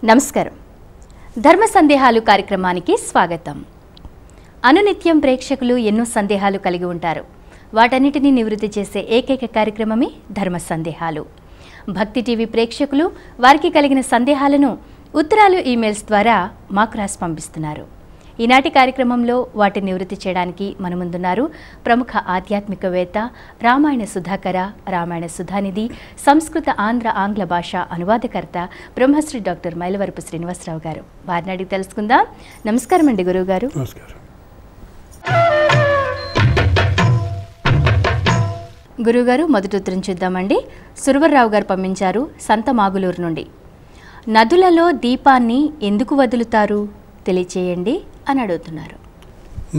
నమస్కారం. ధర్మ సందేహాలు కార్యక్రమానికి స్వాగతం. అనునిత్యం ప్రేక్షకులు ఎన్నో సందేహాలు కలిగి ఉంటారు. వాటన్నిటిని నివృత్తి చేసే ఏకైక కార్యక్రమమే ధర్మ సందేహాలు. భక్తి టీవీ ప్రేక్షకులు వారికి కలిగిన సందేహాలను ఉత్తరాలు, ఈమెయిల్స్ ద్వారా మాకు రాసి పంపిస్తున్నారు. ఈనాటి కార్యక్రమంలో వాటిని నివృత్తి చేయడానికి మన ముందున్నారు ప్రముఖ ఆధ్యాత్మికవేత్త, రామాయణ సుధాకర, రామాయణ సుధానిధి, సంస్కృత ఆంగ్ల భాష అనువాదకర్త బ్రహ్మశ్రీ డాక్టర్ మైలవరపు శ్రీనివాసరావు గారు. వారిని అడిగి తెలుసుకుందాం. నమస్కారం అండి గురువు గారు. నమస్కారం. గురువుగారు, మొదటి ఉత్తరం చూద్దామండి. సురవరరావు గారు పంపించారు సంత మాగులూరు నుండి. నదులలో దీపాన్ని ఎందుకు వదులుతారు తెలియచేయండి అని అడుగుతున్నారు.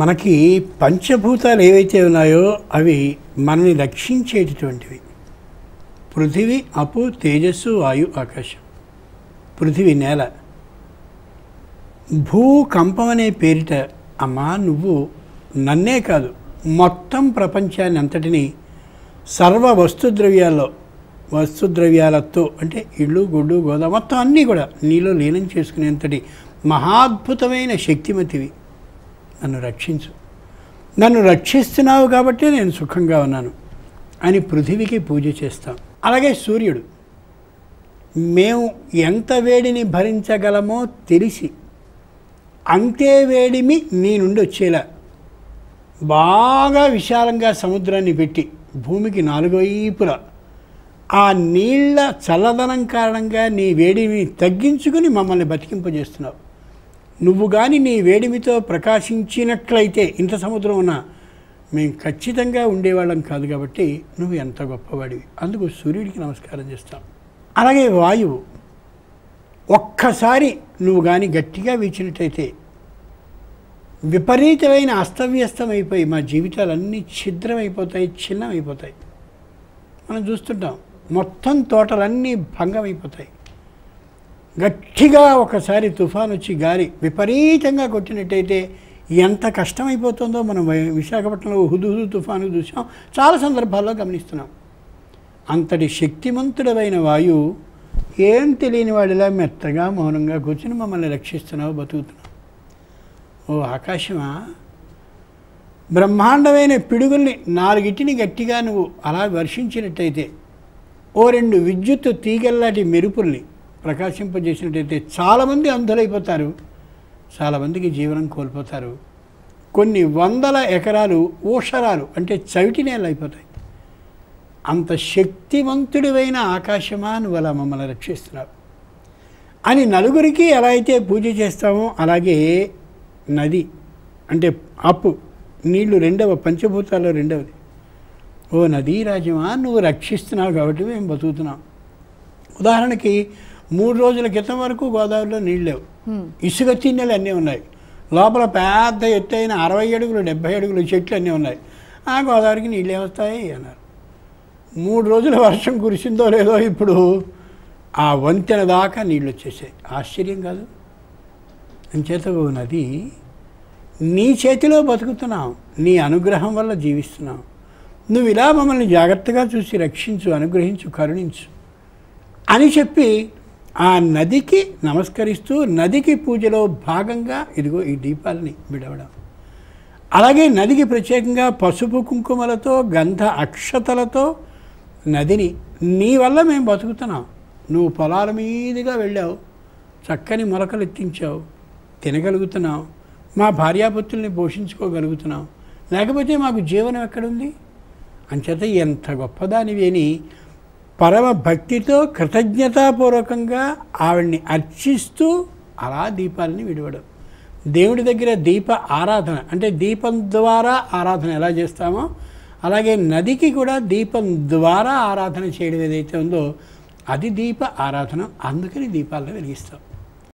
మనకి పంచభూతాలు ఏవైతే ఉన్నాయో అవి మనని రక్షించేటటువంటివి. పృథివీ, అపు, తేజస్సు, వాయు, ఆకాశం. పృథివీ నేల. భూకంపం అనే పేరిట అమ్మా నువ్వు నన్నే కాదు మొత్తం ప్రపంచాన్ని అంతటినీ సర్వ వస్తుద్రవ్యాలతో అంటే ఇళ్ళు, గుడ్డు, గోదా మొత్తం అన్నీ కూడా నీలో లీనం చేసుకునేంతటి మహాద్భుతమైన శక్తిమతివి. నన్ను రక్షించు, నన్ను రక్షిస్తున్నావు కాబట్టి నేను సుఖంగా ఉన్నాను అని పృథివీకి పూజ చేస్తాం. అలాగే సూర్యుడు, మేము ఎంత వేడిని భరించగలమో తెలిసి అంతే వేడిమి నీ నుండి వచ్చేలా బాగా విశాలంగా సముద్రాన్ని పెట్టి భూమికి నాలుగు వైపులా ఆ నీళ్ల చల్లదనం కారణంగా నీ వేడిని తగ్గించుకుని మమ్మల్ని బతికింపజేస్తున్నావు. నువ్వు కానీ నీ వేడిమితో ప్రకాశించినట్లయితే ఇంత సముద్రం ఉన్నా మేము ఖచ్చితంగా ఉండేవాళ్ళం కాదు. కాబట్టి నువ్వు ఎంత గొప్పవాడివి. అందుకు సూర్యుడికి నమస్కారం చేస్తాం. అలాగే వాయువు, ఒక్కసారి నువ్వు కానీ గట్టిగా వీచినట్టయితే విపరీతమైన అస్తవ్యస్తమైపోయి మా జీవితాలన్నీ ఛిద్రమైపోతాయి, చిన్నమైపోతాయి. మనం చూస్తుంటాం, మొత్తం తోటలన్నీ భంగమైపోతాయి. గట్టిగా ఒకసారి తుఫాను వచ్చి గాలి విపరీతంగా కొట్టినట్టయితే ఎంత కష్టమైపోతుందో మనం విశాఖపట్నంలో హుదుహుదు తుఫాను చూసాం, చాలా సందర్భాల్లో గమనిస్తున్నాం. అంతటి శక్తిమంతుడమైన వాయువు ఏం తెలియని వాడిలా మెత్తగా మౌనంగా కూర్చుని మమ్మల్ని రక్షిస్తున్నావు, బతుకుతున్నావు. ఓ ఆకాశమా, బ్రహ్మాండమైన పిడుగుల్ని నాలుగిటిని గట్టిగా నువ్వు అలా వర్షించినట్టయితే, ఓ రెండు విద్యుత్ తీగల్లాంటి మెరుపుల్ని ప్రకాశింపజేసినట్టయితే చాలామంది అంధులైపోతారు, చాలామందికి జీవనం కోల్పోతారు. కొన్ని వందల ఎకరాలు ఊషరాలు అంటే చవిటి నేలలు అయిపోతాయి. అంత శక్తివంతుడివైన ఆకాశమా నువ్వు అలా మమ్మల్ని రక్షిస్తున్నావు అని నలుగురికి ఎలా అయితే పూజ చేస్తామో అలాగే నది అంటే అప్పు, నీళ్లు రెండవ పంచభూతాల్లో రెండవది. ఓ నదీ రాజ్యమా నువ్వు రక్షిస్తున్నావు కాబట్టి మేము బతుకుతున్నాం. ఉదాహరణకి 3 రోజుల క్రితం వరకు గోదావరిలో నీళ్ళు లేవు, ఇసుక తిన్నెలు అన్నీ ఉన్నాయి. లోపల పెద్ద ఎత్తైన 60 అడుగులు 70 అడుగులు చెట్లు అన్నీ ఉన్నాయి. ఆ గోదావరికి నీళ్ళు ఏమొస్తాయి అన్నారు. 3 రోజుల వర్షం కురిసిందో లేదో ఇప్పుడు ఆ వంతెన దాకా నీళ్ళు వచ్చేసాయి. ఆశ్చర్యం కాదు? అంచేత ఓ నది, నీ చేతిలో బతుకుతున్నావు, నీ అనుగ్రహం వల్ల జీవిస్తున్నావు. నువ్వు ఇలా మమ్మల్ని జాగ్రత్తగా చూసి రక్షించు, అనుగ్రహించు, కరుణించు అని చెప్పి ఆ నదికి నమస్కరిస్తూ నదికి పూజలో భాగంగా ఇదిగో ఈ దీపాలని విడవడం. అలాగే నదికి ప్రత్యేకంగా పసుపు కుంకుమలతో గంధ అక్షతలతో నదిని, నీ వల్ల మేము బతుకుతున్నాం. నువ్వు పొలాల మీదుగా వెళ్ళావు, చక్కని మొలకలు ఎత్తించావు, తినగలుగుతున్నావు, మా భార్యాపుత్రుల్ని పోషించుకోగలుగుతున్నాం, లేకపోతే మాకు జీవనం ఎక్కడుంది? అంచేత ఎంత గొప్పదానివి అని పరమ భక్తితో కృతజ్ఞతాపూర్వకంగా ఆవిడ్ని అర్చిస్తూ అలా దీపాలని విడవడం. దేవుడి దగ్గర దీప ఆరాధన అంటే దీపం ద్వారా ఆరాధన ఎలా చేస్తామో అలాగే నదికి కూడా దీపం ద్వారా ఆరాధన చేయడం ఏదైతే ఉందో అది దీప ఆరాధన. అందుకని దీపాలను వెలిగిస్తాం.